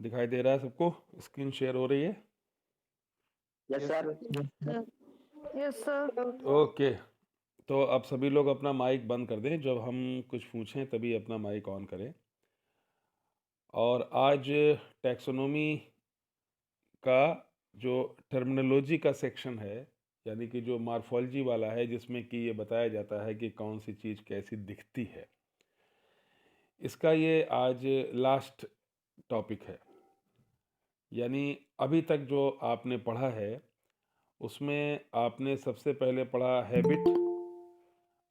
दिखाई दे रहा है सबको? स्क्रीन शेयर हो रही है? Yes sir. Yes sir. Okay, तो अब सभी लोग अपना माइक बंद कर दें, जब हम कुछ पूछें तभी अपना माइक ऑन करें। और आज टैक्सोनॉमी का जो टर्मिनोलॉजी का सेक्शन है, यानी कि जो मॉर्फोलॉजी वाला है, जिसमें कि ये बताया जाता है कि कौन सी चीज़ कैसी दिखती है, इसका ये आज लास्ट टॉपिक है। यानी अभी तक जो आपने पढ़ा है उसमें आपने सबसे पहले पढ़ा हैबिट,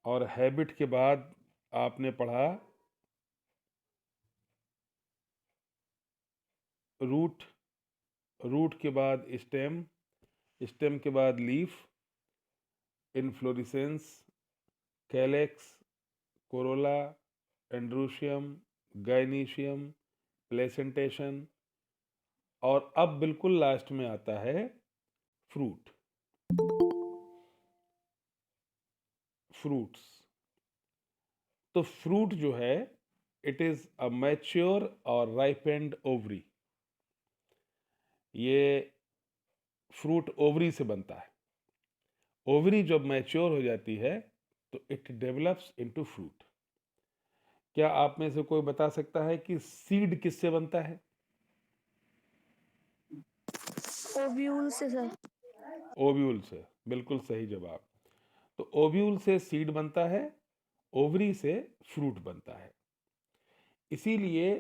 और हैबिट के बाद आपने पढ़ा रूट, रूट के बाद स्टेम, स्टेम के बाद leaf, inflorescence, calyx, corolla, androecium, gynoecium, placentation, और अब बिल्कुल लास्ट में आता है फ्रूट, फ्रूट्स। तो फ्रूट जो है, इट इज अ मैच्योर और राइपेंड ओवरी। ये फ्रूट ओवरी से बनता है। ओवरी जब मैच्योर हो जाती है तो इट डेवलप्स इनटू फ्रूट। क्या आप में से कोई बता सकता है कि सीड किससे बनता है? ओव्यूल से सर। ओव्यूल से, बिल्कुल सही जवाब। तो ओव्यूल से सीड बनता है, ओवरी से फ्रूट बनता है। इसीलिए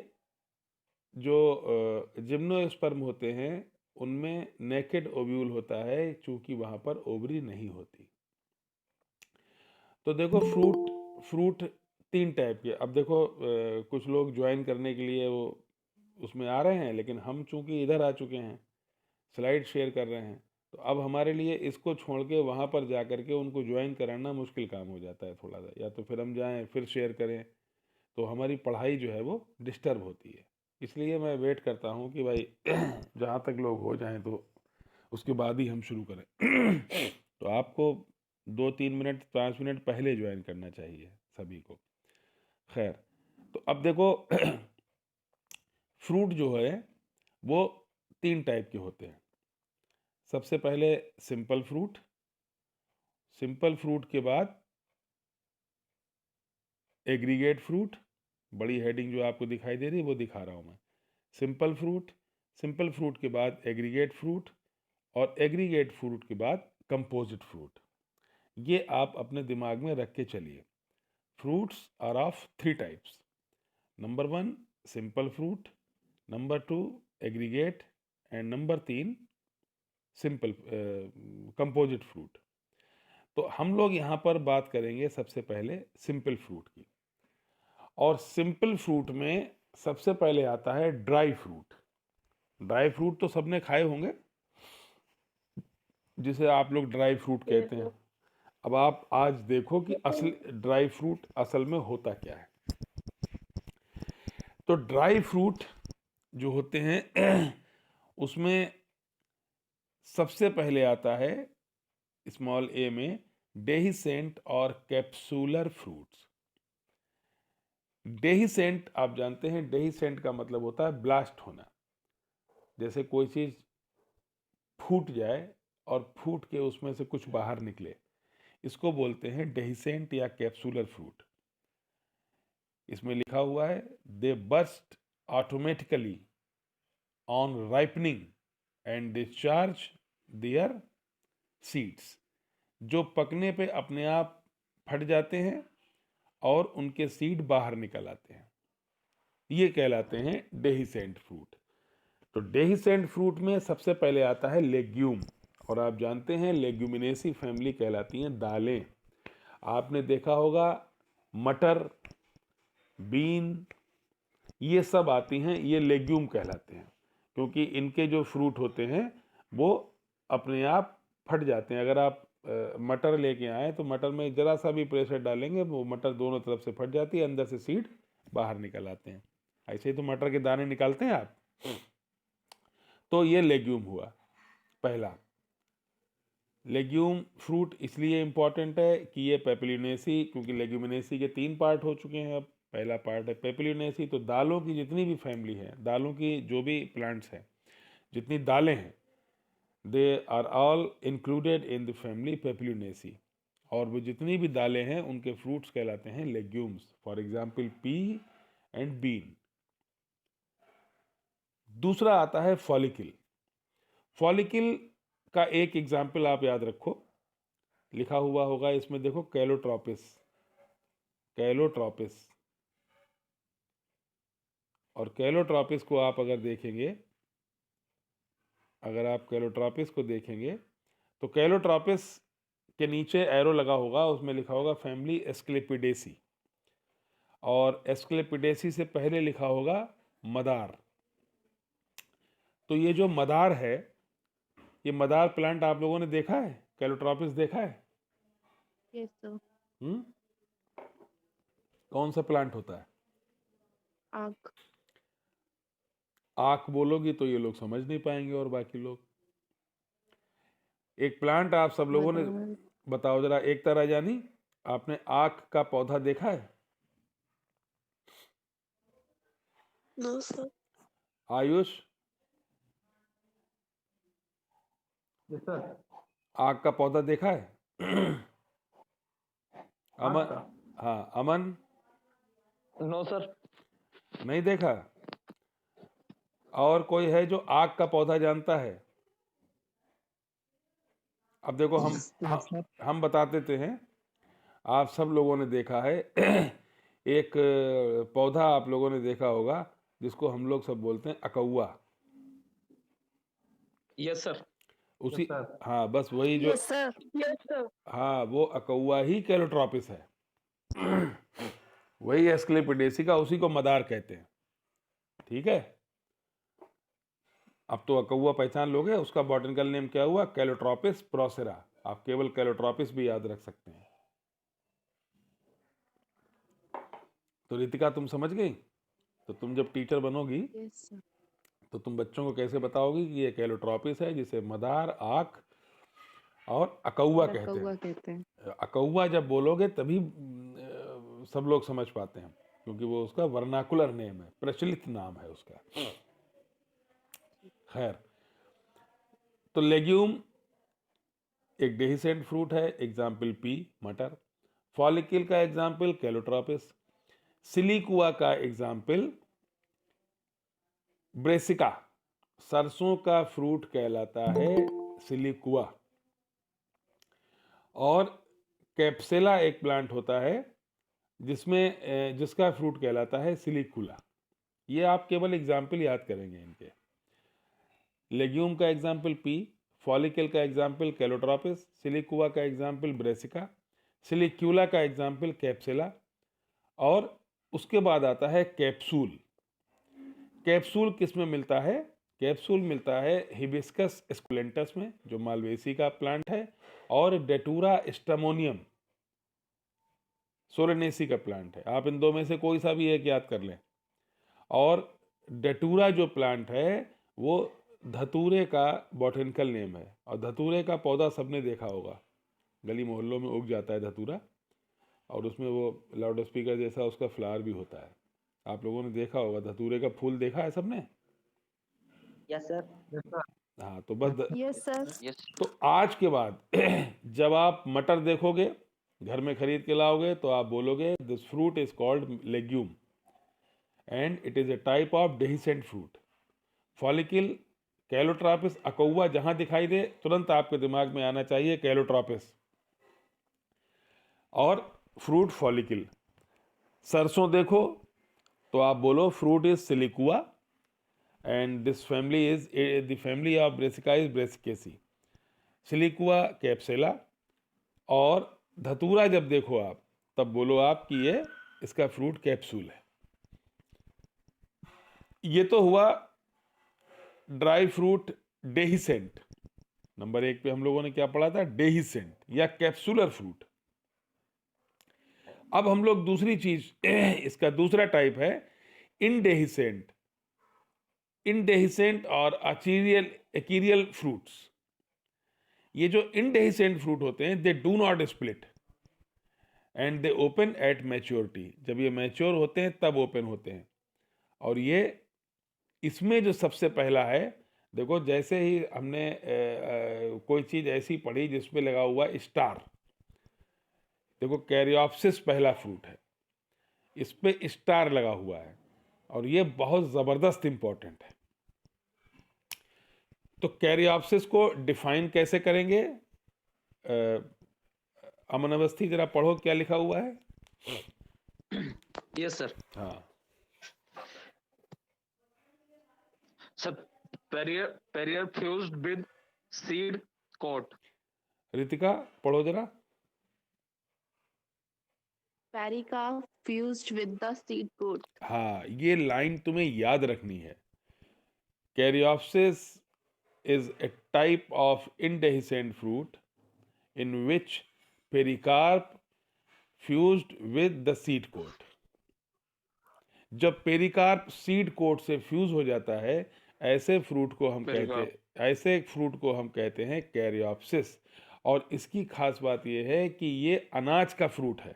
जो जिम्नोस्पर्म होते हैं उनमें नेकेड ओव्यूल होता है, चूंकि वहां पर ओवरी नहीं होती। तो देखो, फ्रूट फ्रूट तीन टाइप के। अब देखो, कुछ लोग ज्वाइन करने के लिए वो उसमें आ रहे हैं, लेकिन हम चूंकि इधर आ चुके हैं, स्लाइड शेयर कर रहे हैं, तो अब हमारे लिए इसको छोड़ के वहाँ पर जा करके उनको ज्वाइन कराना मुश्किल काम हो जाता है थोड़ा सा। या तो फिर हम जाएं फिर शेयर करें, तो हमारी पढ़ाई जो है वो डिस्टर्ब होती है। इसलिए मैं वेट करता हूँ कि भाई जहाँ तक लोग हो जाएं तो उसके बाद ही हम शुरू करें। तो आपको 2-3 मिनट 5 मिनट पहले ज्वाइन करना चाहिए सभी को। खैर, तो अब देखो, फ्रूट जो है वो तीन टाइप के होते हैं। सबसे पहले सिंपल फ्रूट, सिंपल फ्रूट के बाद एग्रीगेट फ्रूट, बड़ी हेडिंग जो आपको दिखाई दे रही है वो दिखा रहा हूँ मैं। सिंपल फ्रूट, सिंपल फ्रूट के बाद एग्रीगेट फ्रूट, और एग्रीगेट फ्रूट के बाद कंपोजिट फ्रूट। ये आप अपने दिमाग में रख के चलिए। Fruits are of three types. Number 1 simple fruit, number 2 aggregate, and number 3 simple composite fruit. तो हम लोग यहाँ पर बात करेंगे सबसे पहले सिंपल फ्रूट की। और सिंपल फ्रूट में सबसे पहले आता है ड्राई फ्रूट। ड्राई फ्रूट तो सबने खाए होंगे, जिसे आप लोग ड्राई फ्रूट कहते हैं। अब आप आज देखो कि असल ड्राई फ्रूट असल में होता क्या है। तो ड्राई फ्रूट जो होते हैं उसमें सबसे पहले आता है स्मॉल ए में डेहिसेंट और कैप्सूलर फ्रूट्स। डेहिसेंट आप जानते हैं, डेहिसेंट का मतलब होता है ब्लास्ट होना। जैसे कोई चीज फूट जाए और फूट के उसमें से कुछ बाहर निकले, इसको बोलते हैं डेहिसेंट या कैप्सूलर फ्रूट। इसमें लिखा हुआ है they burst automatically on ripening and discharge their seeds. जो पकने पे अपने आप फट जाते हैं और उनके सीड बाहर निकल आते हैं, ये कहलाते हैं डेहिसेंट फ्रूट। तो डेहिसेंट फ्रूट में सबसे पहले आता है लेग्यूम। और आप जानते हैं लेग्यूमिनेसी फैमिली कहलाती हैं दालें। आपने देखा होगा मटर, बीन, ये सब आती हैं, ये लेग्यूम कहलाते हैं, क्योंकि इनके जो फ्रूट होते हैं वो अपने आप फट जाते हैं। अगर आप मटर लेके आए तो मटर में जरा सा भी प्रेशर डालेंगे वो मटर दोनों तरफ से फट जाती है, अंदर से सीड बाहर निकल आते हैं। ऐसे ही तो मटर के दाने निकालते हैं आप। तो ये लेग्यूम हुआ पहला। लेग्यूम फ्रूट इसलिए इंपॉर्टेंट है कि ये पेपिलिनेसी, क्योंकि लेग्यूमिनेसी के 3 पार्ट हो चुके हैं अब, पहला पार्ट है पेपिलिनेसी। तो दालों की जितनी भी फैमिली है, दालों की जो भी प्लांट्स हैं, जितनी दालें हैं, they are all included in the family papilionaceae. और वो जितनी भी दालें हैं उनके फ्रूट्स कहलाते हैं legumes. For example pea and bean. दूसरा आता है फॉलिकिल। फॉलिकिल का एक एग्जाम्पल आप याद रखो, लिखा हुआ होगा इसमें, देखो, कैलोट्रॉपिस। कैलोट्रॉपिस। और कैलोट्रॉपिस को आप अगर देखेंगे, अगर आप कैलोट्रॉपिस को देखेंगे तो कैलोट्रॉपिस के नीचे एरो लगा होगा, उसमें लिखा होगा फैमिली एस्क्लेपिडेसी। और एस्क्लेपिडेसी से पहले लिखा होगा मदार। तो ये जो मदार है, ये मदार प्लांट आप लोगों ने देखा है? कैलोट्रॉपिस देखा है? Yes sir. हम्म? कौन सा प्लांट होता है? आग। आँख बोलोगी तो ये लोग समझ नहीं पाएंगे और बाकी लोग। एक प्लांट आप सब लोगों ने मदार। बताओ जरा, एकता राजानी, आपने आँख का पौधा देखा है? No sir. Ayush, yes sir. आँख का पौधा देखा है? अमन, का? हाँ अमन, नो सर। नहीं देखा? और कोई है जो आग का पौधा जानता है? अब देखो, हम बता देते हैं। आप सब लोगों ने देखा है एक पौधा आप लोगों ने देखा होगा जिसको हम लोग सब बोलते हैं अकौआ। Yes sir. उसी, हाँ बस वही जो, यस सर। Yes sir. हाँ वो अकौआ ही कैलोट्रॉपिस है। वही एस्क्लेपिडेसी का, उसी को मदार कहते हैं। ठीक है, अब तो अकौआ पहचान लोगे। उसका बॉटनिकल नेम क्या हुआ? कैलोट्रॉपिस प्रोसेरा। आप केवल कैलोट्रॉपिस भी याद रख सकते हैं। तो रितिका, तुम समझ गई? तो तुम जब टीचर बनोगी यस सर। तो तुम बच्चों को कैसे बताओगी कि ये कैलोट्रॉपिस है, जिसे मदार, आँख और अकौआ कहते हैं। अकौआ जब बोलोगे तभी सब लोग समझ पाते हैं, क्योंकि वो उसका वर्नाकुलर नेम है, प्रचलित नाम है उसका। खैर, तो लेग्यूम एक डेहिसेंट फ्रूट है, एग्जाम्पल पी, मटर। फॉलिकिल का एग्जाम्पल कैलोट्रॉपिस। सिलिकुआ का एग्जाम्पल ब्रेसिका। सरसों का फ्रूट कहलाता है सिलिकुआ। और कैप्सेला एक प्लांट होता है जिसमें जिसका फ्रूट कहलाता है सिलिकुला। ये आप केवल एग्जाम्पल याद करेंगे इनके। लेग्यूम का एग्जाम्पल पी, फॉलिकल का एग्जाम्पल कैलोट्रॉपिस, सिलिकुआ का एग्जाम्पल ब्रेसिका, सिलिक्यूला का एग्जाम्पल कैप्सेला। और उसके बाद आता है कैप्सूल। कैप्सूल किस में मिलता है? कैप्सूल मिलता है हिबिस्कस एस्कुलेंटस में, जो मालवेसी का प्लांट है, और डेटूरा स्टमोनियम सोलेनेसी का प्लांट है। आप इन दो में से कोई सा भी एक याद कर लें। और डेटूरा जो प्लांट है वो धतूरे का बॉटनिकल नेम है। और धतूरे का पौधा सबने देखा होगा, गली मोहल्लों में उग जाता है धतूरा, और उसमें वो लाउड स्पीकर जैसा उसका फ्लावर भी होता है। आप लोगों ने देखा होगा धतूरे का फूल, देखा है सबने? Yes sir. हाँ, तो बस यस सर। तो आज के बाद जब आप मटर देखोगे, घर में खरीद के लाओगे, तो आप बोलोगे this fruit is called legume and it is a type of dehiscent fruit. Follicle, calotropis, अकौआ जहां दिखाई दे तुरंत आपके दिमाग में आना चाहिए कैलोट्रॉपिस। और फ्रूट फॉलिकिल। सरसों देखो तो आप बोलो fruit is siliqua and this family is the family of brassica is brassicaceae. Siliqua capsella. और धतूरा जब देखो आप तब बोलो आप कि ये इसका फ्रूट कैप्सूल है। ये तो हुआ ड्राई फ्रूट डेहिसेंट। नंबर 1 पे हम लोगों ने क्या पढ़ा था? डेहिसेंट या कैप्सूलर फ्रूट। अब हम लोग दूसरी चीज इसका दूसरा टाइप है इनडेहिसेंट। इनडेहिसेंट और एक्रीरियल फ्रूट्स। ये जो इनडेहिसेंट फ्रूट होते हैं they do not split. And they open at maturity, जब ये मैच्योर होते हैं तब ओपन होते हैं। और ये इसमें जो सबसे पहला है, देखो जैसे ही हमने कोई चीज़ ऐसी पढ़ी जिसमें लगा हुआ स्टार, देखो कैरियोप्सिस पहला फ्रूट है, इस पे स्टार लगा हुआ है और ये बहुत ज़बरदस्त इंपॉर्टेंट है। तो कैरियोप्सिस को डिफाइन कैसे करेंगे? अमन अवस्थी जरा पढ़ो क्या लिखा हुआ है। Yes sir. हाँ, सर पेरियर fused with seed coat. Ritika पढ़ो जरा। Pericarp fused with the seed coat. हाँ, ये लाइन तुम्हें याद रखनी है। Caryopsis is a type of indehiscent fruit in which pericarp fused with the seed coat. जब पेरिकार्प सीड कोट से फ्यूज हो जाता है, ऐसे फ्रूट को हम कहते हैं कैरियोप्सिस। और इसकी खास बात यह है कि ये अनाज का फ्रूट है,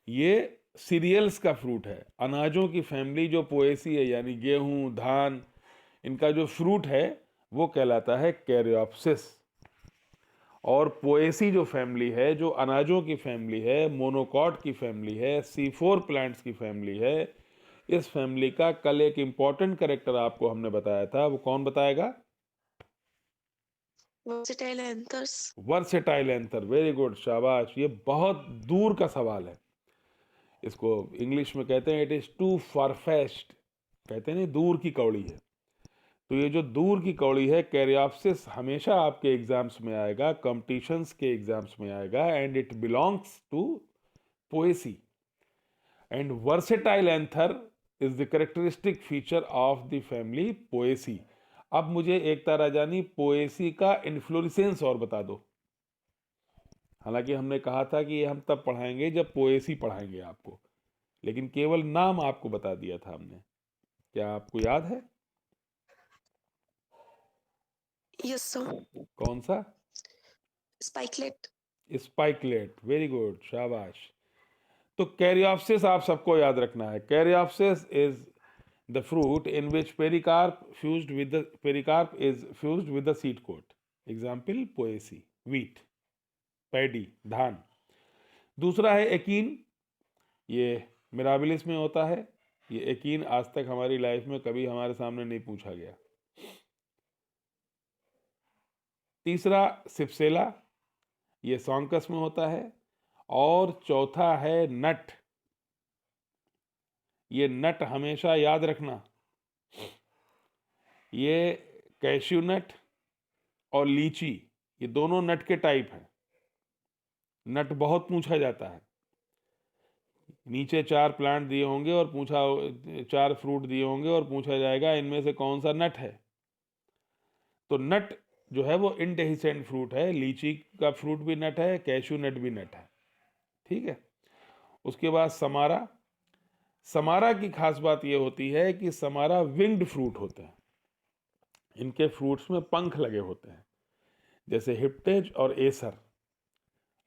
ये सीरियल्स का फ्रूट है। अनाजों की फैमिली जो पोएसी है, यानी गेहूं, धान, इनका जो फ्रूट है वो कहलाता है कैरियोप्सिस। और पोएसी जो फैमिली है, जो अनाजों की फैमिली है, मोनोकॉट की फैमिली है, C4 प्लांट्स की फैमिली है, इस फैमिली का कल एक इंपॉर्टेंट कैरेक्टर आपको हमने बताया था, वो कौन बताएगा? Versatile anthers. Versatile anther, very good, शाबाश। ये बहुत दूर का सवाल है, इसको इंग्लिश में कहते हैं इट इज टू फारफेच्ड, कहते हैं नहीं, दूर की कौड़ी है। तो ये जो दूर की कौड़ी है, कैरियोप्सिस, हमेशा आपके एग्जाम्स में आएगा, कॉम्पिटिशन्स के एग्जाम्स में आएगा, and it belongs to Poaceae. And versatile anther is the characteristic feature of the family Poaceae. अब मुझे एकता राजानी पोएसी का इन्फ्लोरेसेंस और बता दो। हालांकि हमने कहा था कि ये हम तब पढ़ाएंगे जब पोएसी पढ़ाएंगे आपको, लेकिन केवल नाम आपको बता दिया था हमने। क्या आपको याद है? Yes, sir. कौन सा? Spikelet. स्पाइकलेट, वेरी गुड, शाबाश। तो कैरियोप्सिस आप सबको याद रखना है। Caryopsis is the fruit in which pericarp is fused with the seed coat. Example Poaceae, wheat, paddy, धान। दूसरा है एकीन, ये मिराबिलिस में होता है। ये एकीन आज तक हमारी लाइफ में कभी हमारे सामने नहीं पूछा गया। तीसरा सिप्सेला, ये सॉन्कस में होता है। और चौथा है नट, ये नट हमेशा याद रखना, ये कैश्यू नट और लीची, ये दोनों नट के टाइप हैं। नट बहुत पूछा जाता है, नीचे 4 प्लांट दिए होंगे और 4 फ्रूट दिए होंगे और पूछा जाएगा इनमें से कौन सा नट है। तो नट जो है वो इंडेहिसेंट फ्रूट है, लीची का फ्रूट भी नट है, कैश्यू नट भी नट है, ठीक है। उसके बाद समारा। समारा की खास बात ये होती है कि समारा विंग्ड फ्रूट होते हैं, इनके फ्रूट्स में पंख लगे होते हैं, जैसे हिप्टेज और एसर।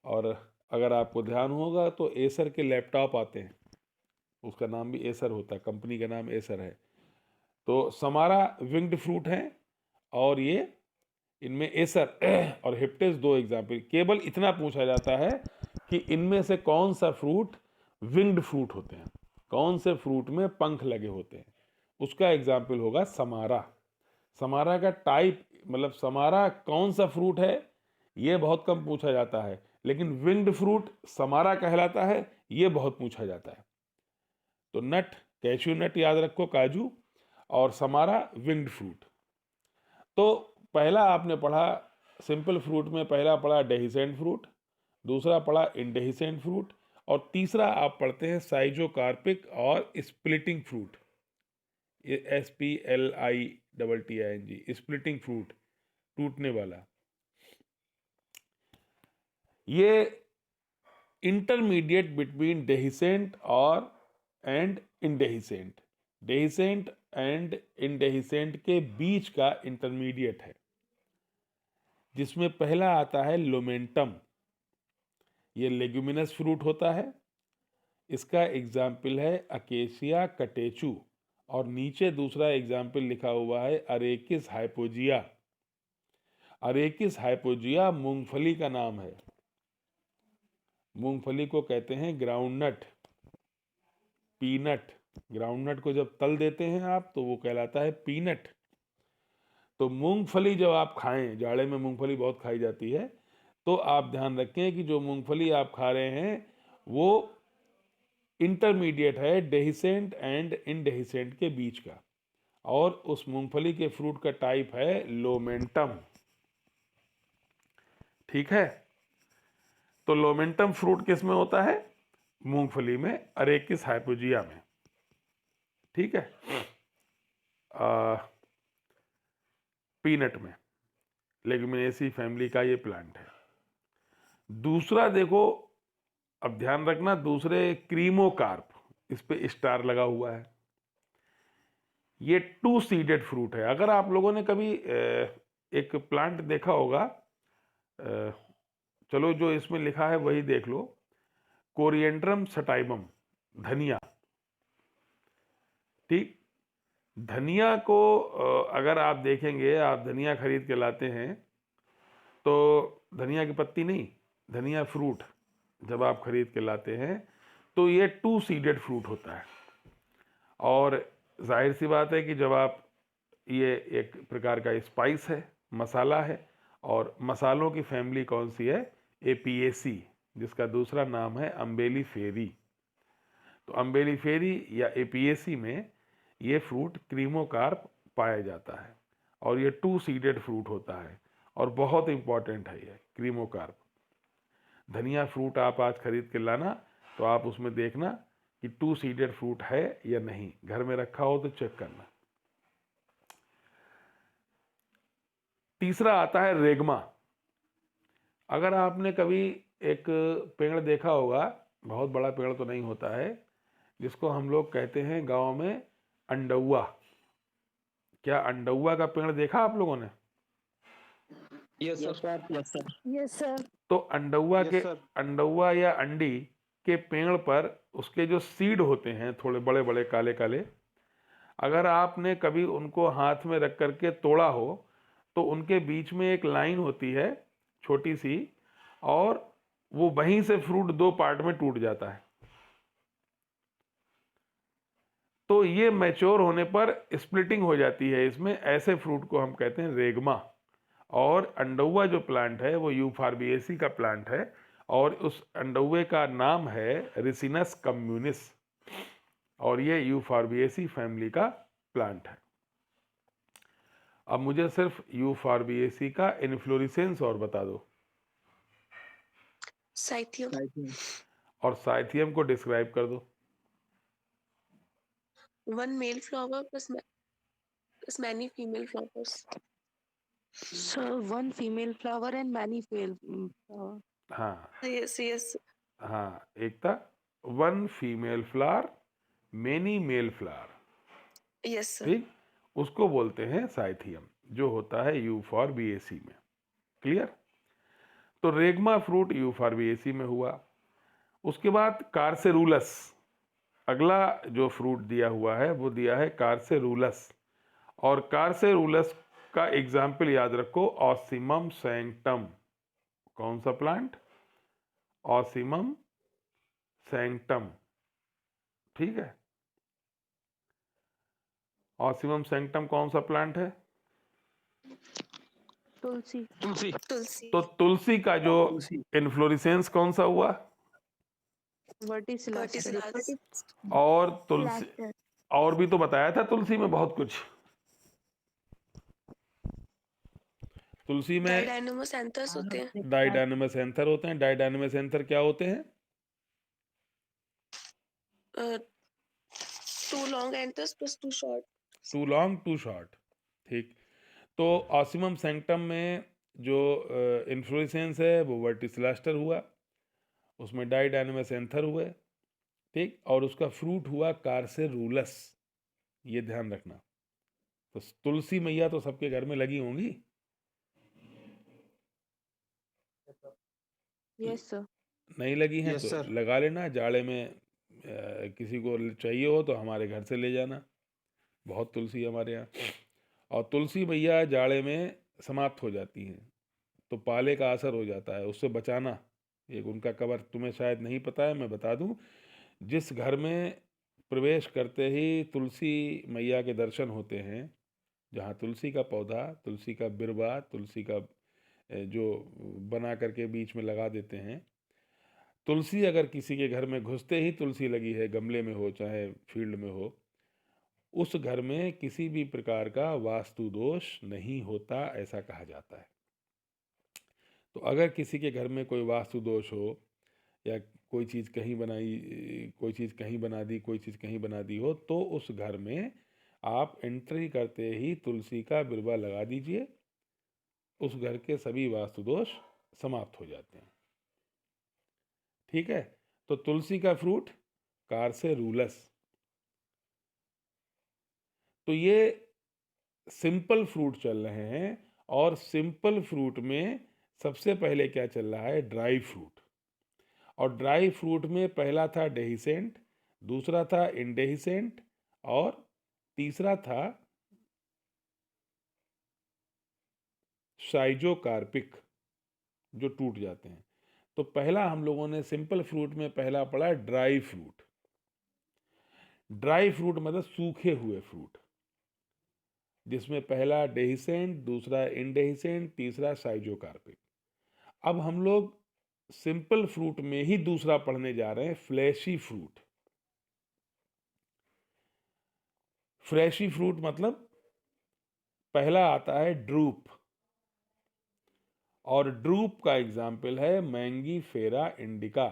और अगर आपको ध्यान होगा तो एसर के लैपटॉप आते हैं, उसका नाम भी एसर होता है, कंपनी का नाम एसर है। तो समारा विंग्ड फ्रूट हैं और ये इनमें एसर और हिप्टेज 2 एग्जाम्पल। केवल इतना पूछा जाता है कि इनमें से कौन सा फ्रूट विंग्ड फ्रूट होते हैं, कौन से फ्रूट में पंख लगे होते हैं, उसका एग्जाम्पल होगा समारा। समारा का टाइप, मतलब समारा कौन सा फ्रूट है, ये बहुत कम पूछा जाता है, लेकिन विंग्ड फ्रूट समारा कहलाता है, ये बहुत पूछा जाता है। तो नट, कैश्यू नट याद रखो, काजू, और समारा विंग्ड फ्रूट। तो पहला आपने पढ़ा सिंपल फ्रूट में, पहला पढ़ा डेहिसेंट फ्रूट, दूसरा पढ़ा इंडेहिसेंट फ्रूट, और तीसरा आप पढ़ते हैं साइजोकार्पिक और स्प्लिटिंग फ्रूट, ये SPLITTING, स्प्लिटिंग फ्रूट, टूटने वाला। ये इंटरमीडिएट बिटवीन डेहिसेंट और एंड इंडेहिसेंट, डेहिसेंट एंड इंडेहिसेंट के बीच का इंटरमीडिएट है, जिसमें पहला आता है लोमेंटम। ये लेग्यूमिनस फ्रूट होता है। इसका एग्जाम्पल है अकेसिया कटेचू, और नीचे दूसरा एग्जाम्पल लिखा हुआ है अरेकिस हाइपोजिया। अरेकिस हाइपोजिया मूंगफली का नाम है। मूंगफली को कहते हैं ग्राउंडनट, पीनट। ग्राउंडनट को जब तल देते हैं आप तो वो कहलाता है पीनट। तो मूंगफली जब आप खाएं, जाड़े में मूंगफली बहुत खाई जाती है, तो आप ध्यान रखें कि जो मूंगफली आप खा रहे हैं वो इंटरमीडिएट है डेहिसेंट एंड इनडेहिसेंट के बीच का, और उस मूंगफली के फ्रूट का टाइप है लोमेंटम। ठीक है, तो लोमेंटम फ्रूट किस में होता है? मूंगफली में, अरेकिस हाइपोजिया में। ठीक है, पीनट में, लेग्यूमिनेसी फैमिली का ये प्लांट है। दूसरा देखो, अब ध्यान रखना, दूसरे क्रीमोकार्प, इस पे स्टार लगा हुआ है। ये 2 सीडेड फ्रूट है। अगर आप लोगों ने कभी एक प्लांट देखा होगा, चलो जो इसमें लिखा है वही देख लो, कोरिएंड्रम सटाइवम, धनिया। ठीक, धनिया को अगर आप देखेंगे, आप धनिया खरीद के लाते हैं तो धनिया की पत्ती नहीं, धनिया फ्रूट जब आप खरीद के लाते हैं तो ये 2 सीडेड फ्रूट होता है। और जाहिर सी बात है कि जब आप, ये एक प्रकार का स्पाइस है, मसाला है, और मसालों की फैमिली कौन सी है? एपिएसी, जिसका दूसरा नाम है अम्बेली फेरी। तो अम्बेली फेरी या एपिएसी में ये फ्रूट क्रीमोकार्प पाया जाता है, और ये 2 सीडेड फ्रूट होता है, और बहुत इंपॉर्टेंट है ये क्रीमोकार्प। धनिया फ्रूट आप आज खरीद के लाना तो आप उसमें देखना कि 2 सीडेड फ्रूट है या नहीं, घर में रखा हो तो चेक करना। तीसरा आता है रेगमा। अगर आपने कभी एक पेड़ देखा होगा, बहुत बड़ा पेड़ तो नहीं होता है, जिसको हम लोग कहते हैं गांव में अंडौआ। क्या अंडौआ का पेड़ देखा आप लोगों ने? Yes sir. Yes sir. Yes, sir. तो अंडौआ Yes, के, sir. अंडौआ या अंडी के पेड़ पर उसके जो सीड होते हैं थोड़े बड़े बड़े काले काले, अगर आपने कभी उनको हाथ में रख करके तोड़ा हो तो उनके बीच में एक लाइन होती है छोटी सी, और वो वहीं से फ्रूट 2 पार्ट में टूट जाता है। तो ये मैच्योर होने पर स्प्लिटिंग हो जाती है इसमें, ऐसे फ्रूट को हम कहते हैं रेगमा। और अंडौआ जो प्लांट है वो यूफारबिएसी का प्लांट है, और उस अंडौए का नाम है रिसिनस कम्युनिस, और ये यूफारबिएसी फैमिली का प्लांट है। अब मुझे सिर्फ यूफारबिएसी का इन्फ्लोरेसेंस और बता दो, Cythium. और साइथियम को डिस्क्राइब कर दो। One male flower plus many female flowers. So one female flower and many flower. हाँ Yes. हाँ, एकता, 1 female flower, many male flower. Yes, sir. ठीक, उसको बोलते हैं साइथियम, जो होता है यूफॉरबिएसी में। क्लियर? तो रेगमा फ्रूट यूफॉरबिएसी में हुआ। उसके बाद कार्सेरूलस, अगला जो फ्रूट दिया हुआ है वो दिया है कार्सेरूलस, और कार्सेरूलस का एग्जाम्पल याद रखो, ऑसिमम सैंक्टम। कौन सा प्लांट? Ocimum sanctum. ठीक है, ऑसिमम सैंक्टम कौन सा प्लांट है? तुलसी. Tulsi. तो तुलसी का जो इन्फ्लोरेसेंस कौन सा हुआ? Verticillus. Verticillus. और तुलसी, और भी तो बताया था तुलसी में बहुत कुछ। तुलसी में Didynamous anthers होते हैं. डाइडाइनमस एंथर होते हैं। डाइडाइनमस एंथर क्या होते हैं? 2 long anthers plus 2 short. 2 long 2 short. ठीक, तो ऑसिमम सैंक्टम में जो इन्फ्लोरेसेंस है वो वर्टिसिलास्टर हुआ, उसमें डाइडाइनमस एंथर हुए। ठीक, और उसका फ्रूट हुआ कार्सेरूलस, ये ध्यान रखना। तो तुलसी मैया तो सबके घर में लगी होंगी। Yes, sir. नहीं लगी हैं यस तो सर। लगा लेना, जाड़े में किसी को चाहिए हो तो हमारे घर से ले जाना, बहुत तुलसी है हमारे यहाँ। और तुलसी मैया जाड़े में समाप्त हो जाती हैं तो पाले का असर हो जाता है, उससे बचाना। एक उनका कवर तुम्हें शायद नहीं पता है, मैं बता दूं। जिस घर में प्रवेश करते ही तुलसी मैया के दर्शन होते हैं, जहाँ तुलसी का पौधा, तुलसी का बिरवा, तुलसी का जो बना करके बीच में लगा देते हैं, तुलसी अगर किसी के घर में घुसते ही तुलसी लगी है, गमले में हो चाहे फील्ड में हो, उस घर में किसी भी प्रकार का वास्तु दोष नहीं होता, ऐसा कहा जाता है। तो अगर किसी के घर में कोई वास्तु दोष हो या कोई चीज़ कहीं बनाई, कोई चीज़ कहीं बना दी, कोई चीज़ कहीं बना दी हो, तो उस घर में आप एंट्री करते ही तुलसी का बिरवा लगा दीजिए, उस घर के सभी वास्तु दोष समाप्त हो जाते हैं। ठीक है। तो तुलसी का फ्रूट कार्से रूलस। तो ये सिंपल फ्रूट चल रहे हैं, और सिंपल फ्रूट में सबसे पहले क्या चल रहा है, ड्राई फ्रूट। और ड्राई फ्रूट में पहला था डेहिसेंट, दूसरा था इंडेहिसेंट, और तीसरा था साइजोकार्पिक, जो टूट जाते हैं। तो पहला हम लोगों ने सिंपल फ्रूट में पहला पढ़ा ड्राई फ्रूट। ड्राई फ्रूट मतलब सूखे हुए फ्रूट, जिसमें पहला डेहिसेंट, दूसरा इंडेहिसेंट, तीसरा साइजोकार्पिक। अब हम लोग सिंपल फ्रूट में ही दूसरा पढ़ने जा रहे हैं, फ्लैशी फ्रूट। फ्लैशी फ्रूट मतलब पहला आता है ड्रूप, और ड्रूप का एग्जाम्पल है मैंगीफेरा इंडिका,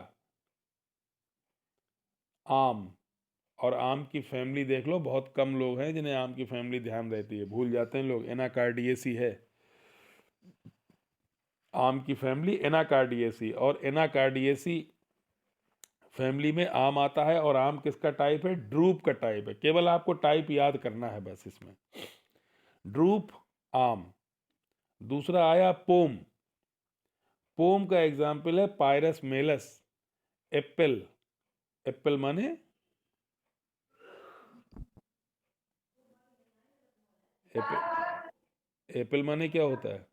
आम। और आम की फैमिली देख लो, बहुत कम लोग हैं जिन्हें आम की फैमिली ध्यान रहती है, भूल जाते हैं लोग। एनाकार्डियेसी है आम की फैमिली, एनाकार्डियेसी। और एनाकार्डियेसी फैमिली में आम आता है, और आम किसका टाइप है, ड्रूप का टाइप है। केवल आपको टाइप याद करना है बस इसमें, ड्रूप आम। दूसरा आया पोम। पोम का एग्जाम्पल है पायरस मेलस, एप्पल। एप्पल माने एप्पल माने क्या होता है,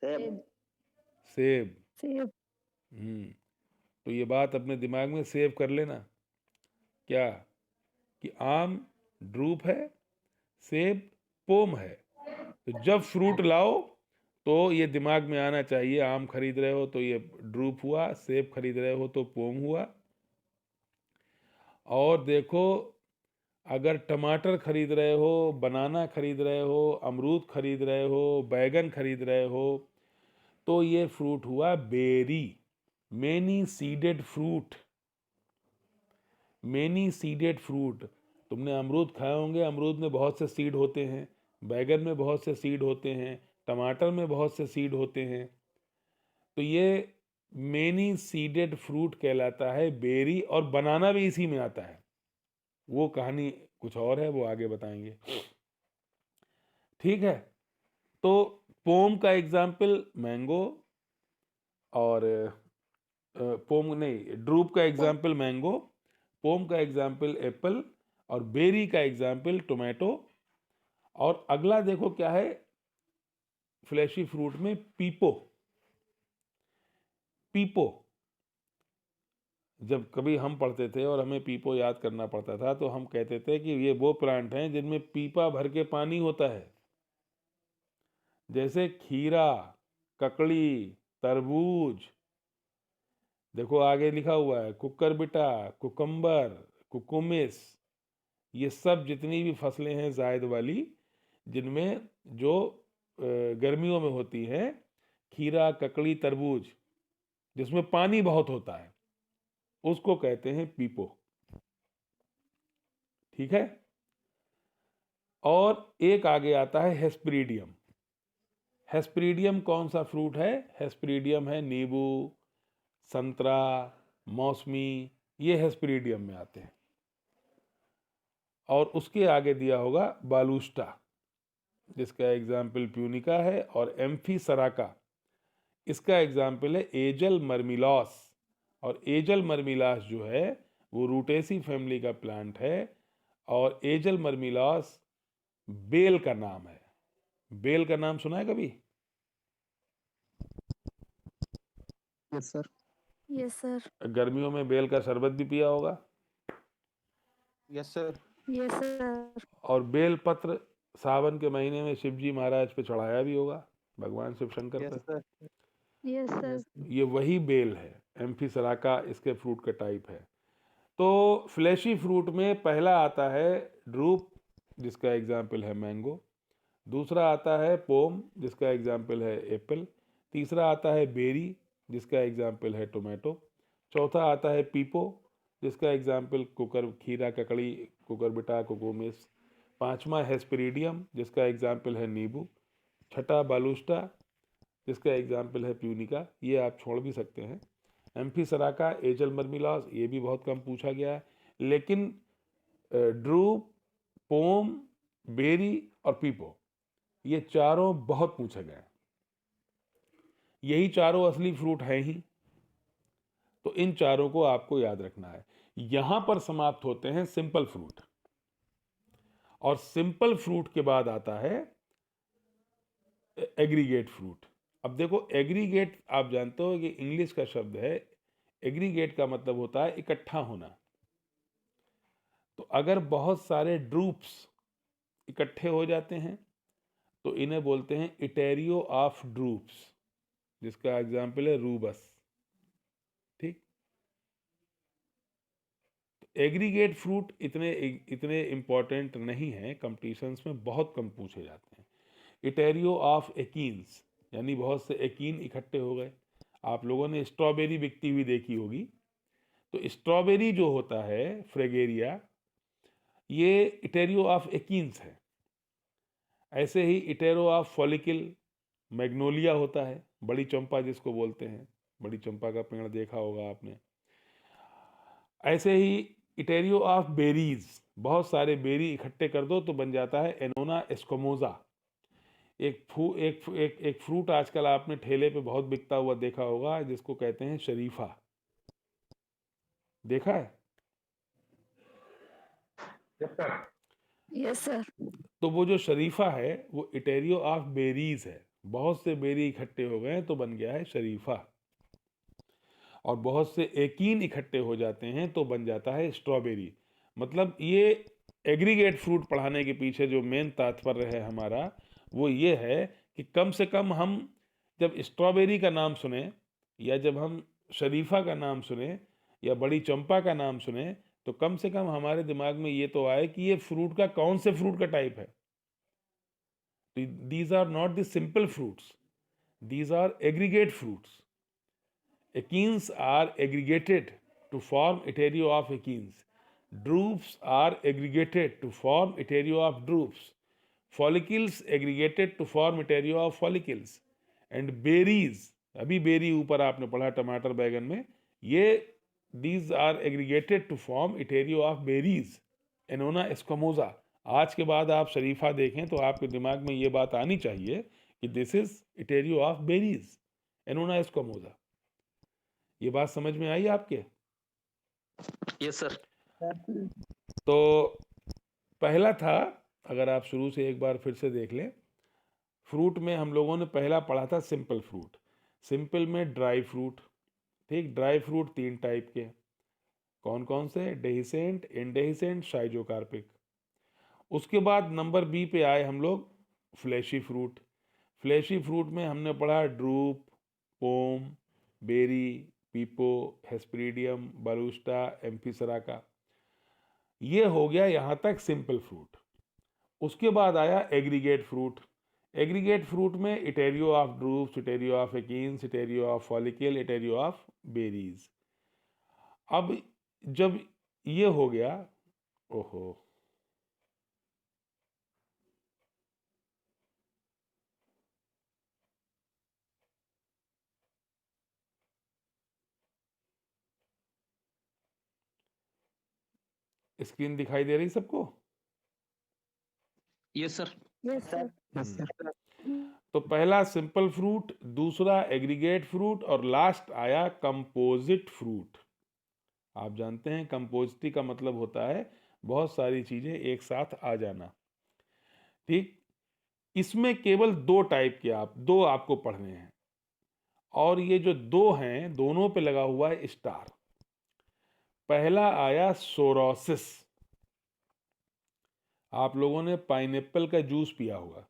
सेब। सेब। सेब। तो ये बात अपने दिमाग में सेव कर लेना, क्या कि आम ड्रूप है, सेब पोम है। तो जब फ्रूट लाओ तो ये दिमाग में आना चाहिए, आम खरीद रहे हो तो ये ड्रूप हुआ, सेब खरीद रहे हो तो पोम हुआ। और देखो, अगर टमाटर खरीद रहे हो, बनाना खरीद रहे हो, अमरूद खरीद रहे हो, बैगन खरीद रहे हो, तो ये फ्रूट हुआ berry, many seeded fruit. Many seeded fruit. तुमने अमरूद खाए होंगे, अमरूद में बहुत से सीड होते हैं, बैगन में बहुत से सीड होते हैं, टमाटर में बहुत से सीड होते हैं। तो ये मेनी सीडेड फ्रूट कहलाता है बेरी, और बनाना भी इसी में आता है। वो कहानी कुछ और है, वो आगे बताएंगे। ठीक है। तो पोम का एग्जाम्पल मैंगो, और पोम नहीं, ड्रूप का एग्जाम्पल मैंगो, पोम का एग्जाम्पल एप्पल, और बेरी का एग्जाम्पल टोमेटो। और अगला देखो क्या है फ्लैशी फ्रूट में, पीपो। पीपो, जब कभी हम पढ़ते थे और हमें पीपो याद करना पड़ता था, तो हम कहते थे कि ये वो प्लांट हैं जिनमें पीपा भर के पानी होता है, जैसे खीरा, ककड़ी, तरबूज। देखो आगे लिखा हुआ है कुकरबिटा, कुकम्बर, कुकुमिस। ये सब जितनी भी फसलें हैं जायद वाली, जिनमें जो गर्मियों में होती हैं, खीरा, ककड़ी, तरबूज, जिसमें पानी बहुत होता है, उसको कहते हैं पीपो। ठीक है। और एक आगे आता है हेस्पेरिडियम। हेस्पेरिडियम कौन सा फ्रूट है, हेस्पेरिडियम है नींबू, संतरा, मौसमी, ये हेस्पेरिडियम में आते हैं। और उसके आगे दिया होगा बालूस्टा, जिसका एग्जाम्पल प्यूनिका है, और एम्फीसराका। इसका एग्जाम्पल है एजल मर्मिलॉस, और एजल मर्मिलास जो है वो रूटेसी फैमिली का प्लांट है, और एजल मर्मिलास बेल का नाम है। बेल का नाम सुना है कभी? Yes sir. Yes, sir. गर्मियों में बेल का शरबत भी पिया होगा। Yes sir. Yes, sir. और बेल पत्र सावन के महीने में शिव जी महाराज पे चढ़ाया भी होगा, भगवान शिव शंकर यस पे। सर। Yes, sir. ये वही बेल है, एम्फीसराका इसके फ्रूट का टाइप है। तो फ्लैशी फ्रूट में पहला आता है ड्रूप, जिसका एग्जाम्पल है मैंगो। दूसरा आता है पोम, जिसका एग्जाम्पल है एप्पल। तीसरा आता है बेरी, जिसका एग्जाम्पल है टोमेटो। चौथा आता है पीपो, जिसका एग्जाम्पल कुकर, खीरा, ककड़ी, कुकरबिटा, कोकोमिस। पांचवा हेस्पेरिडियम, जिसका एग्जाम्पल है नींबू। छठा बालूस्टा, जिसका एग्जाम्पल है प्यूनिका। ये आप छोड़ भी सकते हैं। एम्फीसराका, एजल मर्मिलास, ये भी बहुत कम पूछा गया है। लेकिन ड्रूप, पोम, बेरी और पीपो, ये चारों बहुत पूछे गए। यही चारों असली फ्रूट हैं ही, तो इन चारों को आपको याद रखना है। यहां पर समाप्त होते हैं सिंपल फ्रूट, और सिंपल फ्रूट के बाद आता है एग्रीगेट फ्रूट। अब देखो, एग्रीगेट आप जानते हो कि इंग्लिश का शब्द है। एग्रीगेट का मतलब होता है इकट्ठा होना। तो अगर बहुत सारे ड्रूप्स इकट्ठे हो जाते हैं तो इन्हें बोलते हैं इटेरियो ऑफ ड्रूप्स, जिसका एग्जाम्पल है रूबस। ठीक, एग्रीगेट फ्रूट इतने इंपॉर्टेंट नहीं हैं, कंपटीशंस में बहुत कम पूछे जाते हैं। इटेरियो ऑफ एकीन्स, यानी बहुत से एकीन इकट्ठे हो गए। आप लोगों ने स्ट्रॉबेरी बिकती हुई देखी होगी, तो स्ट्रॉबेरी जो होता है फ्रेगेरिया, ये इटेरियो ऑफ एकीन्स है। ऐसे ही इटेरो ऑफ फॉलिकल मैग्नोलिया होता है, बड़ी चंपा जिसको बोलते हैं। बड़ी चंपा का पेड़ देखा होगा आपने। ऐसे ही इटेरियो ऑफ बेरीज, बहुत सारे बेरी इकट्ठे कर दो तो बन जाता है एनोना एस्कोमोजा। एक फ्रूट आजकल आपने ठेले पे बहुत बिकता हुआ देखा होगा, जिसको कहते हैं शरीफा। देखा है? Yes, sir. तो वो जो शरीफा है वो इटेरियो ऑफ बेरीज है। बहुत से बेरी इकट्ठे हो गए तो बन गया है शरीफा, और बहुत से एकीन इकट्ठे हो जाते हैं तो बन जाता है स्ट्रॉबेरी। मतलब ये एग्रीगेट फ्रूट पढ़ाने के पीछे जो मेन तात्पर्य है हमारा, वो ये है कि कम से कम हम जब स्ट्रॉबेरी का नाम सुने, या जब हम शरीफा का नाम सुने, या बड़ी चंपा का नाम सुने, तो कम से कम हमारे दिमाग में ये तो आए कि ये फ्रूट का कौन से फ्रूट का टाइप है। These are not the simple fruits. These are aggregate fruits. Achenes are aggregated to form iterios of achenes. Drupes are aggregated to form iterios of drupes. Follicles aggregated to form iterios of follicles. And berries, अभी berry ऊपर आपने पढ़ा टमाटर बैगन में, ये these are aggregated to form iterios of berries. Enona escamosa. आज के बाद आप शरीफा देखें तो आपके दिमाग में ये बात आनी चाहिए कि this is etaerio of berries, annona squamosa. ये बात समझ में आई आपके? Yes sir. तो पहला था, अगर आप शुरू से एक बार फिर से देख लें, फ्रूट में हम लोगों ने पहला पढ़ा था सिंपल फ्रूट। सिंपल में ड्राई फ्रूट, ठीक, ड्राई फ्रूट 3 टाइप के, कौन कौन से? डेहिसेंट, इंडेहिसेंट, शाइजोकार्पिक। उसके बाद नंबर बी पे आए हम लोग फ्लैशी फ्रूट। फ्लैशी फ्रूट में हमने पढ़ा ड्रूप, पोम, बेरी, पीपो, हेस्पेरिडियम, बालूस्टा, एम्फीसराका। ये हो गया यहाँ तक सिंपल फ्रूट। उसके बाद आया एग्रीगेट फ्रूट। एग्रीगेट फ्रूट में etaerio of drupes, etaerio of achenes, etaerio of follicle, etaerio of berries. अब जब ये हो गया, ओहो, स्क्रीन दिखाई दे रही सबको? Yes sir. Yes, sir. Yes sir. तो पहला सिंपल फ्रूट, दूसरा एग्रीगेट फ्रूट और लास्ट आया कंपोजिट फ्रूट। आप जानते हैं कंपोजिटी का मतलब होता है बहुत सारी चीजें एक साथ आ जाना। ठीक, इसमें केवल दो टाइप के दो आपको पढ़ने हैं, और ये जो दो हैं दोनों पे लगा हुआ है स्टार। पहला आया सोरोसिस। आप लोगों ने पाइनएप्पल का जूस पिया होगा,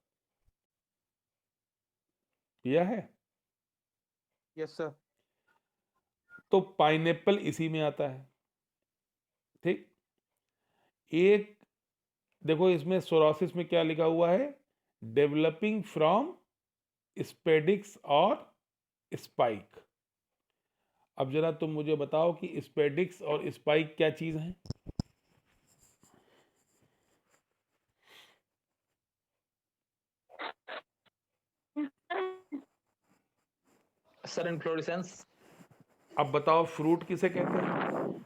पिया है? Yes sir. तो पाइनएप्पल इसी में आता है। ठीक, एक देखो इसमें सोरोसिस में क्या लिखा हुआ है, डेवलपिंग फ्रॉम स्पेडिक्स और स्पाइक। अब जरा तुम मुझे बताओ कि स्पेडिक्स और स्पाइक क्या चीज हैं? Sir inflorescence. अब बताओ फ्रूट किसे कहते हैं?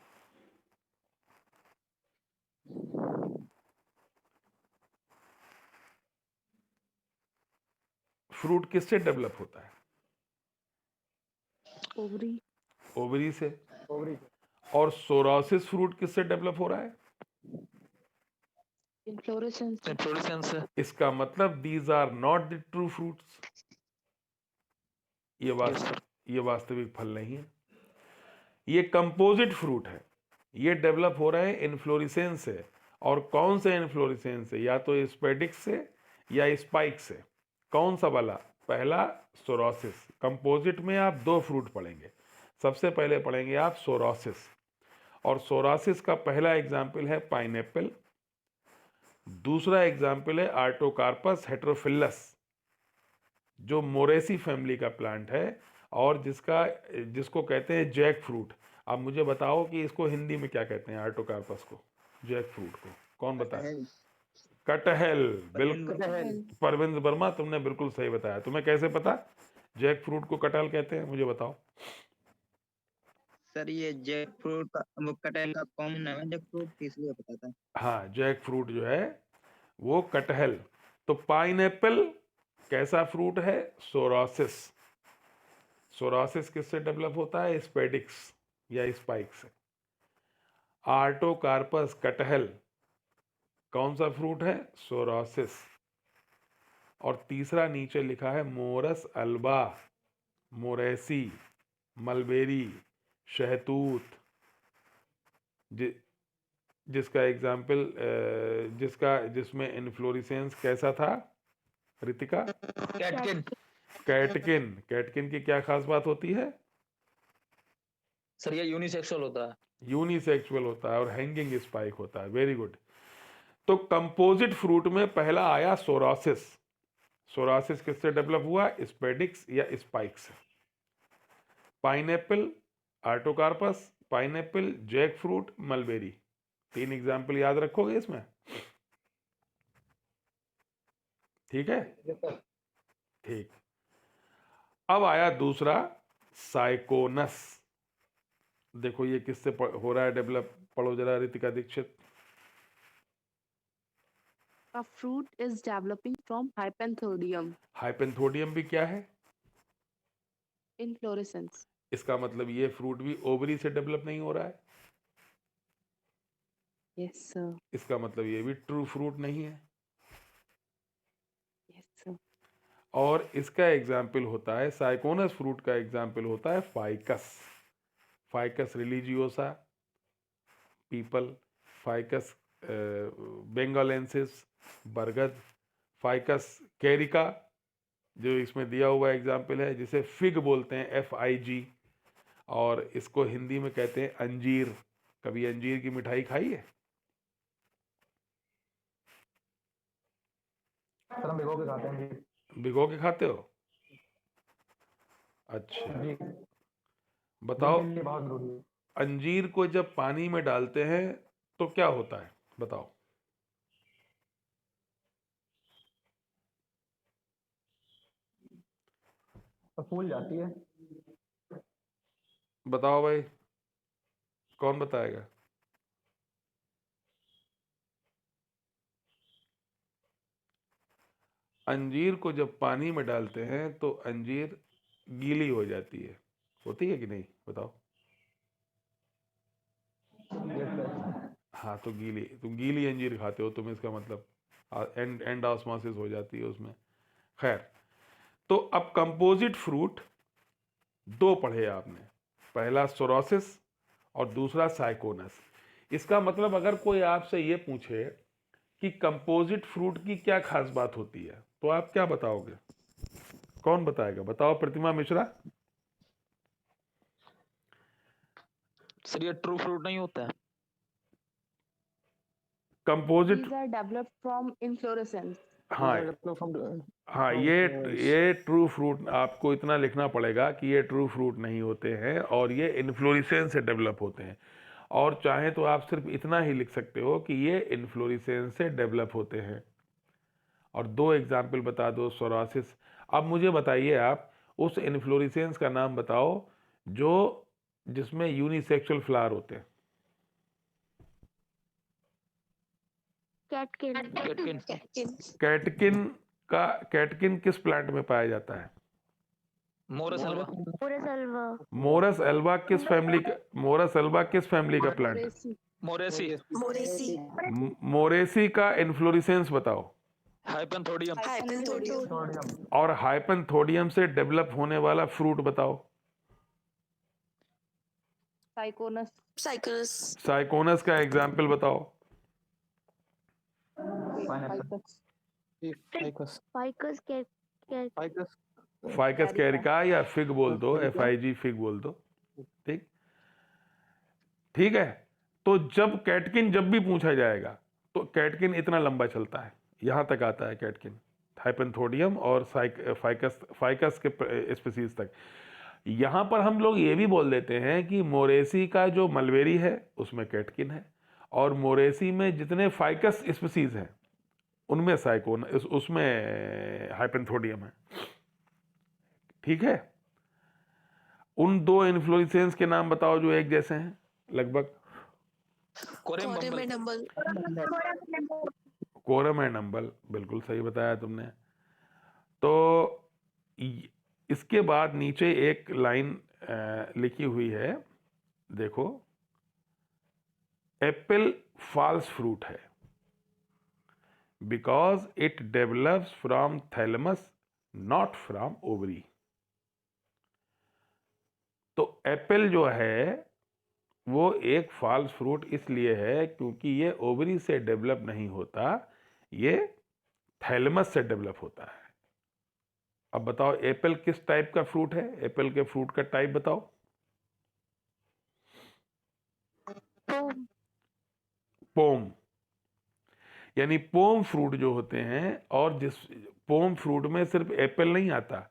फ्रूट किससे डेवलप होता है? ओवरी। ओवरी से। ओवरी। और सोरोसिस फ्रूट किससे डेवलप हो रहा है? इन्फ्लोरेसेंस। इन्फ्लोरेसेंस। इसका मतलब these are not the true fruits. Yes sir. ये वास्तविक फल नहीं है, ये कंपोजिट फ्रूट है। ये डेवलप हो रहा है इन्फ्लोरेसेंस से। और कौन से इन्फ्लोरेसेंस से? या तो स्पेडिक्स से या स्पाइक से। कौन सा वाला? पहला सोरोसिस। कंपोजिट में आप दो फ्रूट पढ़ेंगे, सबसे पहले पढ़ेंगे आप सोरोसिस। और सोरोसिस का पहला एग्जाम्पल है पाइनएप्पल, दूसरा एग्जाम्पल है आर्टोकार्पस हेटेरोफिलस, जो मोरेसी फैमिली का प्लांट है और जिसको कहते हैं जैक फ्रूट। अब मुझे बताओ कि इसको हिंदी में क्या कहते हैं, आर्टोकार्पस को, जैक फ्रूट को? कौन बताए? कटहल। बिल्कुल परविंद वर्मा, तुमने बिल्कुल सही बताया। तुम्हें कैसे पता जैक फ्रूट को कटहल कहते हैं, मुझे बताओ। सर ये जैक फ्रूट का कटहल का कॉमन नाम है जैक फ्रूट, इसलिए पता था। हाँ, जैक फ्रूट जो है वो कटहल। तो पाइनएप्पल कैसा फ्रूट है? सोरोसिस। सोरोसिस किससे डेवलप होता है? स्पेडिक्स या स्पाइक से। आर्टोकार्पस कटहल कौन सा फ्रूट है? सोरोसिस। और तीसरा नीचे लिखा है मोरस अल्बा, मोरेसी, मलबेरी, शहतूत, जिसका एग्जाम्पल जिसमें इन्फ्लोरेसेंस कैसा था रितिका? कैटकिन। कैटकिन। कैटकिन की क्या खास बात होती है? सर ये यूनिसेक्सुअल होता है। यूनिसेक्सुअल होता है और हैंगिंग स्पाइक होता है। Very good. तो कंपोजिट फ्रूट में पहला आया सोरोसिस। सोरोसिस किससे डेवलप हुआ? स्पेडिक्स या स्पाइक से। Pineapple, Artocarpus, pineapple, jackfruit, mulberry. तीन एग्जाम्पल याद रखोगे इसमें? ठीक है, ठीक। अब आया दूसरा साइकोनस। देखो ये किससे हो रहा है डेवलप, पढ़ो जरा Ritika Dixit. A fruit is developing from hypanthodium. Hypanthodium भी क्या है? Inflorescence. इसका मतलब ये फ्रूट भी ओवरी से डेवलप नहीं हो रहा है। Yes, sir. इसका मतलब ये भी ट्रू फ्रूट नहीं है। Yes, sir. और इसका एग्जाम्पल होता है, साइकोनस फ्रूट का एग्जाम्पल होता है ficus. Ficus religiosa, people, ficus benghalensis, बरगद, फाइकस कैरिका, जो इसमें दिया हुआ एग्जाम्पल है, जिसे फिग बोलते हैं, FIG। और इसको हिंदी में कहते हैं अंजीर। कभी अंजीर की मिठाई खाई है? सर हम भिगो के खाते हैं जी। भिगो के खाते हो? अच्छा, जी बताओ जिनके लिए बहुत जरूरी है। अंजीर को जब पानी में डालते हैं तो क्या होता है, बताओ? तो फूल जाती है। बताओ भाई, कौन बताएगा? अंजीर को जब पानी में डालते हैं तो अंजीर गीली हो जाती है, होती है कि नहीं, बताओ। Yes sir. हाँ, तो गीली, तुम गीली अंजीर खाते हो, तुम इसका मतलब एंड ऑस्मोसिस हो जाती है उसमें। खैर, तो अब कंपोजिट फ्रूट दो पढ़े आपने, पहला सोरोसिस और दूसरा साइकोनस। इसका मतलब अगर कोई आपसे ये पूछे कि कंपोजिट फ्रूट की क्या खास बात होती है तो आप क्या बताओगे? कौन बताएगा? बताओ, प्रतिमा मिश्रा। सर ये ट्रू फ्रूट नहीं होता है? Composite, These are developed from inflorescence. हाँ हाँ, ये ट्रू फ्रूट, आपको इतना लिखना पड़ेगा कि ये ट्रू फ्रूट नहीं होते हैं और ये इन्फ्लोरेसेंस से डेवलप होते हैं। और चाहे तो आप सिर्फ इतना ही लिख सकते हो कि ये इन्फ्लोरेसेंस से डेवलप होते हैं। और दो एग्जाम्पल बता दो, सोरासिस। अब मुझे बताइए, आप उस इन्फ्लोरेसेंस का नाम बताओ जो जिसमें यूनिसेक्सुअल फ्लावर होते हैं। कैटकिन किस प्लांट में पाया जाता है? मोरस हलवा। मोरस एल्वा किस फैमिली का प्लांट? Moraceae. मोरेसी। मोरेसी का इन्फ्लोरेसेंस बताओ। हाइपेंथोडियम। सोडियम। और हाइपेंथोडियम से डेवलप होने वाला फ्रूट बताओ। Cyconus. साइकोनस का एग्जाम्पल बताओ। फाइकस। फाइकस कैरिका या फिग बोल दो, FIG फिग बोल दो। ठीक ठीक है। तो जब कैटकिन जब भी पूछा जाएगा तो कैटकिन इतना लंबा चलता है, यहां तक आता है कैटकिन, हाइपेंथोडियम और फाइकस के स्पीसीज तक। यहां पर हम लोग ये भी बोल देते हैं कि मोरेसी का जो मलबेरी है उसमें कैटकिन है, और मोरेसी में जितने फाइकस स्पीसीज हैं उनमें उसमें हाइपेंथोडियम है। ठीक है। उन दो इन्फ्लोरेसेंस के नाम बताओ जो एक जैसे हैं लगभग। कोरम कोरम एंड अम्बल, बिल्कुल सही बताया तुमने। तो इसके बाद नीचे एक लाइन लिखी हुई है, देखो, एप्पल फॉल्स फ्रूट है because it develops from thalamus not from ovary. तो एप्पल जो है वो एक फॉल्स फ्रूट इसलिए है क्योंकि ये ओवरी से डेवलप नहीं होता, ये थैलेमस से डेवलप होता है। अब बताओ, एप्पल किस टाइप का फ्रूट है? एप्पल के फ्रूट का टाइप बताओ। पोम, यानी पोम फ्रूट जो होते हैं, और जिस पोम फ्रूट में सिर्फ एप्पल नहीं आता,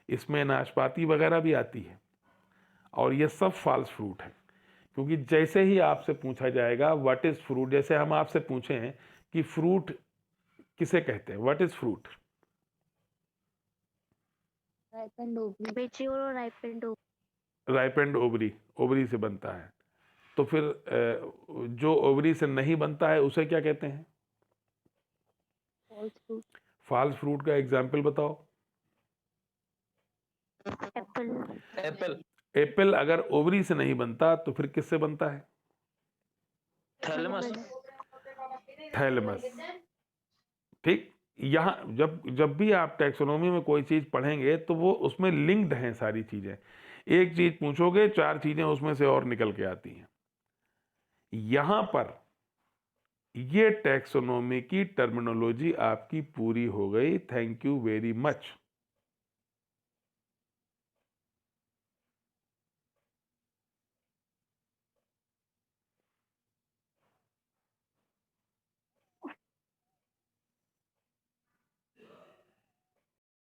इसमें नाशपाती वगैरह भी आती है, और ये सब फॉल्स फ्रूट है। क्योंकि जैसे ही आपसे पूछा जाएगा व्हाट इज फ्रूट, जैसे हम आपसे पूछें कि फ्रूट किसे कहते हैं, what is fruit? Ripened ovary, ovary से बनता है। तो फिर जो ओवरी से नहीं बनता है उसे क्या कहते हैं? फॉल्स फ्रूट का एग्जाम्पल बताओ। एप्पल। एप्पल अगर ओवरी से नहीं बनता तो फिर किससे बनता है? थैलेमस। ठीक। यहाँ जब भी आप टैक्सोनॉमी में कोई चीज पढ़ेंगे तो वो उसमें लिंक्ड हैं सारी चीजें। एक चीज पूछोगे, चार चीजें उसमें से और निकल के आती हैं। यहां पर ये टैक्सोनॉमी की टर्मिनोलॉजी आपकी पूरी हो गई। Thank you very much.